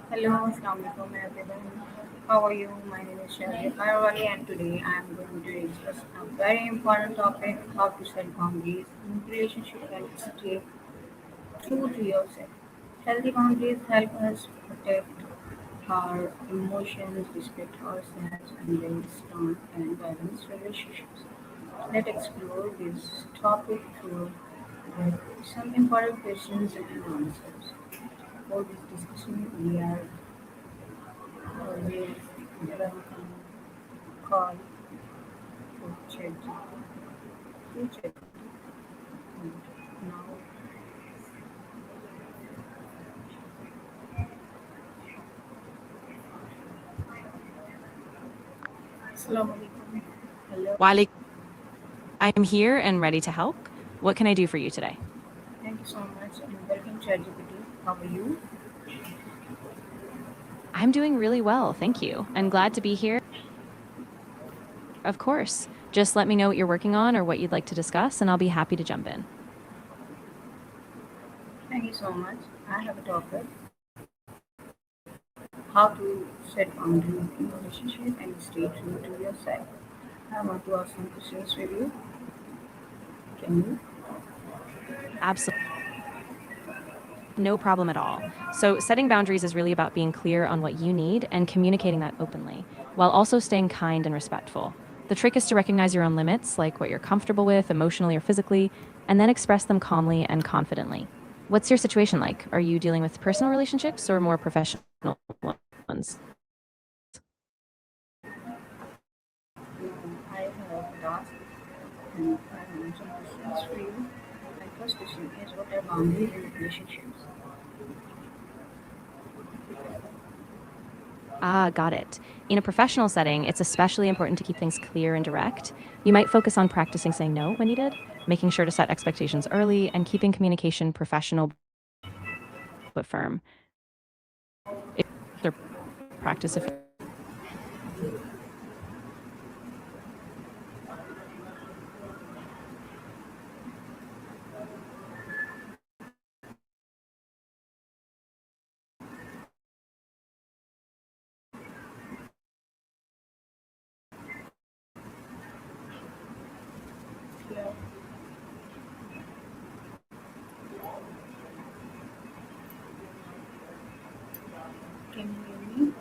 Hello, Assalamualaikum everyone. How are you? My name is Shelly Karawali and today I am going to discuss a very important topic, how to set boundaries in relationship and stay true to yourself. Healthy boundaries help us protect our emotions, respect ourselves and build strong and balanced relationships. Let's explore this topic through some important questions and answers. For this discussion, we are always welcome call to Chatgpt. Now, Assalamualaikum. Hello. Wale, I'm here and ready to help. What can I do for you today? Thank you so much and welcome ChatGPT. How are you? I'm doing really well, thank you, and glad to be here. Of course. Just let me know what you're working on or what you'd like to discuss, and I'll be happy to jump in. Thank you so much. I have a topic how to set boundaries in a relationship and stay true to yourself. I want to ask some questions with you. Can you? Absolutely. No problem at all. So, setting boundaries is really about being clear on what you need and communicating that openly, while also staying kind and respectful. The trick is to recognize your own limits, like what you're comfortable with emotionally or physically, and then express them calmly and confidently. What's your situation like? Are you dealing with personal relationships or more professional ones? I have a task and I have some questions for you. My first question is what are boundaries in relationships? Ah, got it. In a professional setting, it's especially important to keep things clear and direct. You might focus on practicing saying no when needed, making sure to set expectations early, and keeping communication professional but firm. If they're practice if Yeah. Can you hear me?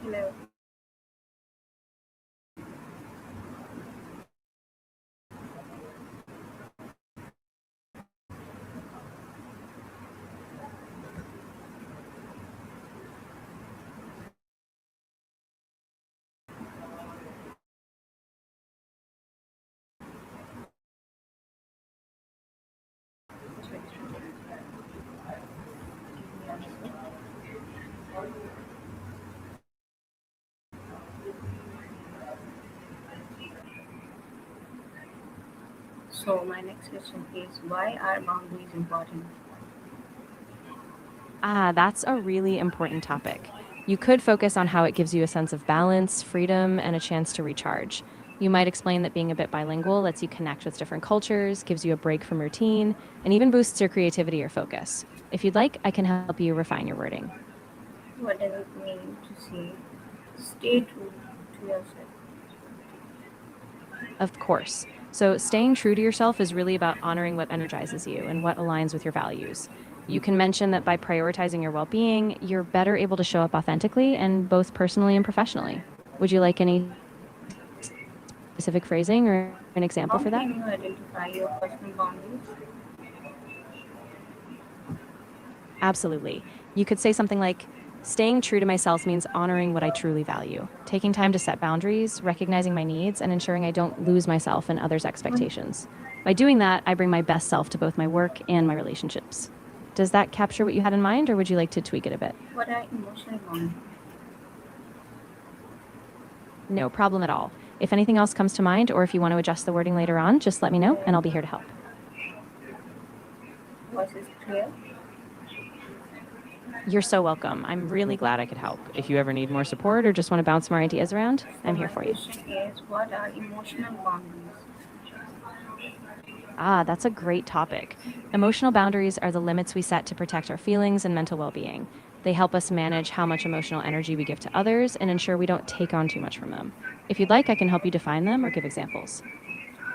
Hello. So my next question is why are boundaries important? that's a really important topic. You could focus on how it gives you a sense of balance, freedom, and a chance to recharge. You might explain that being a bit bilingual lets you connect with different cultures, gives you a break from routine, and even boosts your creativity or focus. If you'd like, I can help you refine your wording. What does it mean to say stay true to yourself? Of course. So, staying true to yourself is really about honoring what energizes you and what aligns with your values. You can mention that by prioritizing your well being, you're better able to show up authentically and both personally and professionally. Would you like any specific phrasing or an example How for that? can you identify your personal boundaries? Absolutely. You could say something like, staying true to myself means honoring what I truly value, taking time to set boundaries, recognizing my needs, and ensuring I don't lose myself in others' What, expectations. By doing that, I bring my best self to both my work and my relationships. Does that capture what you had in mind, or would you like to tweak it a bit? what are emotional boundaries? No problem at all. If anything else comes to mind, or if you want to adjust the wording later on, just let me know and I'll be here to help. purpose is clear? You're so welcome. I'm really glad I could help. If you ever need more support or just want to bounce more ideas around, So I'm here my for you. question is, what are emotional boundaries? That's a great topic. Emotional boundaries are the limits we set to protect our feelings and mental well being. They help us manage how much emotional energy we give to others and ensure we don't take on too much from them. If you'd like, I can help you define them or give examples.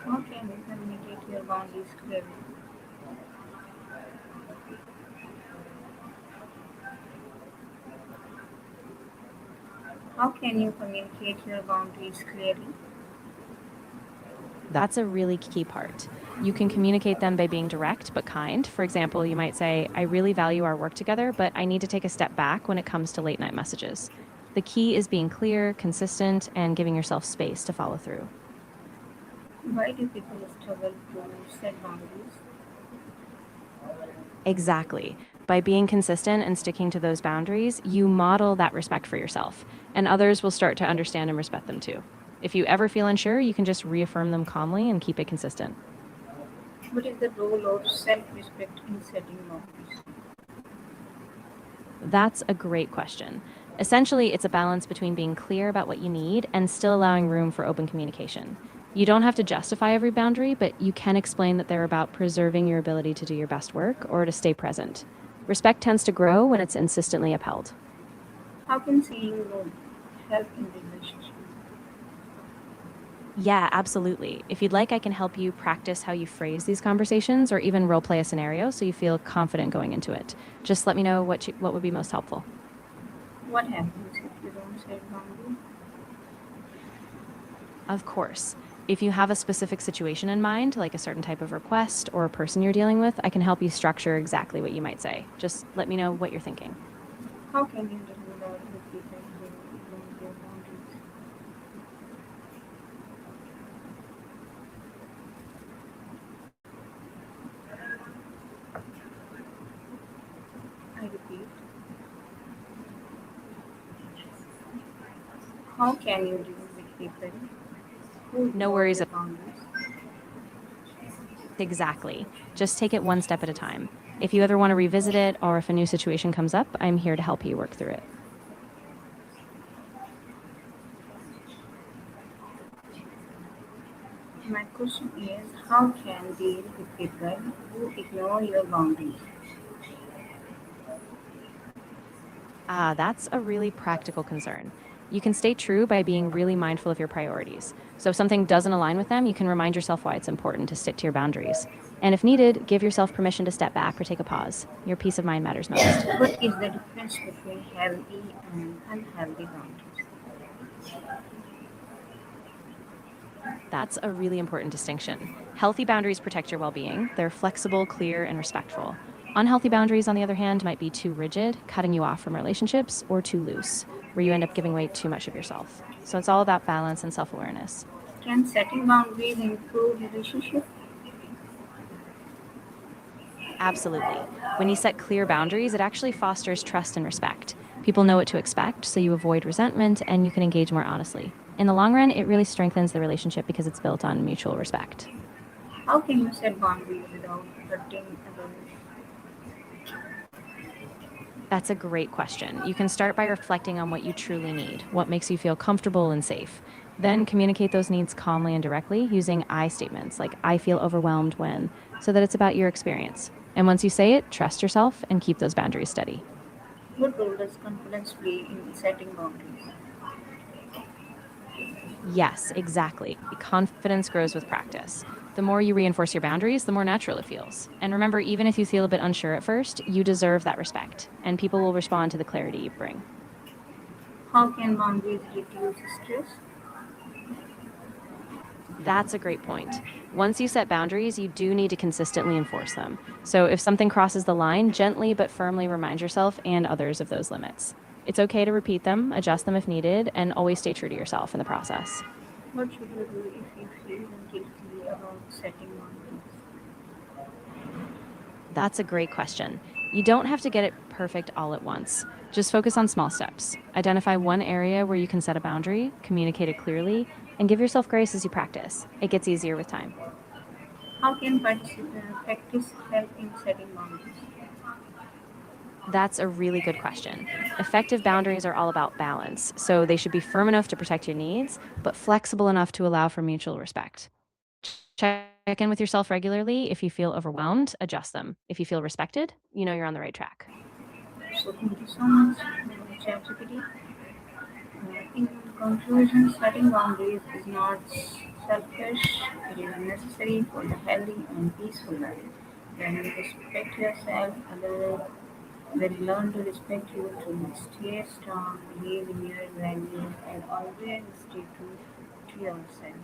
How can you communicate your boundaries clearly? How can you communicate your boundaries clearly? That's a really key part. You can communicate them by being direct but kind. For example, you might say, I really value our work together, but I need to take a step back when it comes to late night messages. The key is being clear, consistent, and giving yourself space to follow through. Why do people struggle to set boundaries? Exactly. By being consistent and sticking to those boundaries, you model that respect for yourself, and others will start to understand and respect them too. If you ever feel unsure, you can just reaffirm them calmly and keep it consistent. What is the role of self-respect in setting boundaries? That's a great question. Essentially, it's a balance between being clear about what you need and still allowing room for open communication. You don't have to justify every boundary, but you can explain that they're about preserving your ability to do your best work or to stay present. Respect tends to grow when it's insistently upheld. How can saying no help in relationship? Yeah, absolutely. If you'd like, I can help you practice how you phrase these conversations or even role play a scenario so you feel confident going into it. Just let me know what would be most helpful. What happens if you don't set boundaries? Of course. If you have a specific situation in mind, like a certain type of request or a person you're dealing with, I can help you structure exactly what you might say. Just let me know what you're thinking. How can you deal with people who ignore your boundaries? I repeat, how can you deal with people who No ignore worries. your boundaries? Exactly. Just take it one step at a time. If you ever want to revisit it or if a new situation comes up, I'm here to help you work through it. My question is, how can you deal with people who ignore your boundaries? That's a really practical concern. You can stay true by being really mindful of your priorities. So if something doesn't align with them, you can remind yourself why it's important to stick to your boundaries. And if needed, give yourself permission to step back or take a pause. Your peace of mind matters most. What is the difference between healthy and unhealthy boundaries? That's a really important distinction. Healthy boundaries protect your well being, they're flexible, clear, and respectful. Unhealthy boundaries, on the other hand, might be too rigid, cutting you off from relationships, or too loose, where you end up giving away too much of yourself. So it's all about balance and self awareness. Can setting boundaries improve relationships? Absolutely. When you set clear boundaries, it actually fosters trust and respect. People know what to expect, so you avoid resentment and you can engage more honestly. In the long run, it really strengthens the relationship because it's built on mutual respect. How can you set boundaries without hurting others? That's a great question. You can start by reflecting on what you truly need, what makes you feel comfortable and safe. Then communicate those needs calmly and directly using I statements like I feel overwhelmed when, so that it's about your experience. And once you say it, trust yourself and keep those boundaries steady. What role does confidence play in setting boundaries? Yes, exactly. Confidence grows with practice. The more you reinforce your boundaries, the more natural it feels. And remember, even if you feel a bit unsure at first, you deserve that respect, and people will respond to the clarity you bring. How can boundaries reduce stress? That's a great point. Once you set boundaries, you do need to consistently enforce them. So if something crosses the line, gently but firmly remind yourself and others of those limits. It's okay to repeat them, adjust them if needed, and always stay true to yourself in the process. What should you do if you feel guilty about setting boundaries? That's a great question. You don't have to get it perfect all at once. Just focus on small steps. Identify one area where you can set a boundary, communicate it clearly, and give yourself grace as you practice. It gets easier with time. How can practice help in setting boundaries? That's a really good question. Effective boundaries are all about balance, so they should be firm enough to protect your needs, but flexible enough to allow for mutual respect. Check in with yourself regularly. If you feel overwhelmed, adjust them. If you feel respected, you know you're on the right track. So thank you so much, ChatGPT. In conclusion, setting boundaries is not selfish, it is necessary for the healthy and peaceful life. When you respect yourself, others will learn to respect you too. Stay strong, believe in your values, and always stay true to yourself.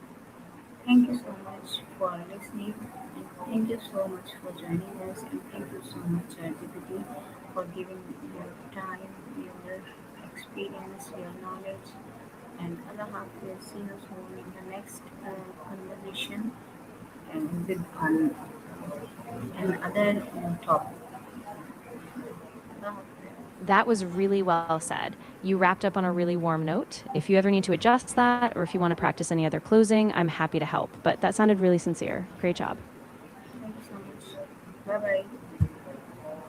Thank you so much for listening, and thank you so much for joining us, and thank you so much, GPT, for giving your time, your experience, your knowledge. And Allah Hafiz, see you soon in the next conversation with another topic. Allah Hafiz. That was really well said. You wrapped up on a really warm note. If you ever need to adjust that, or if you want to practice any other closing, I'm happy to help. But that sounded really sincere. Great job. Thank you so much. Bye bye.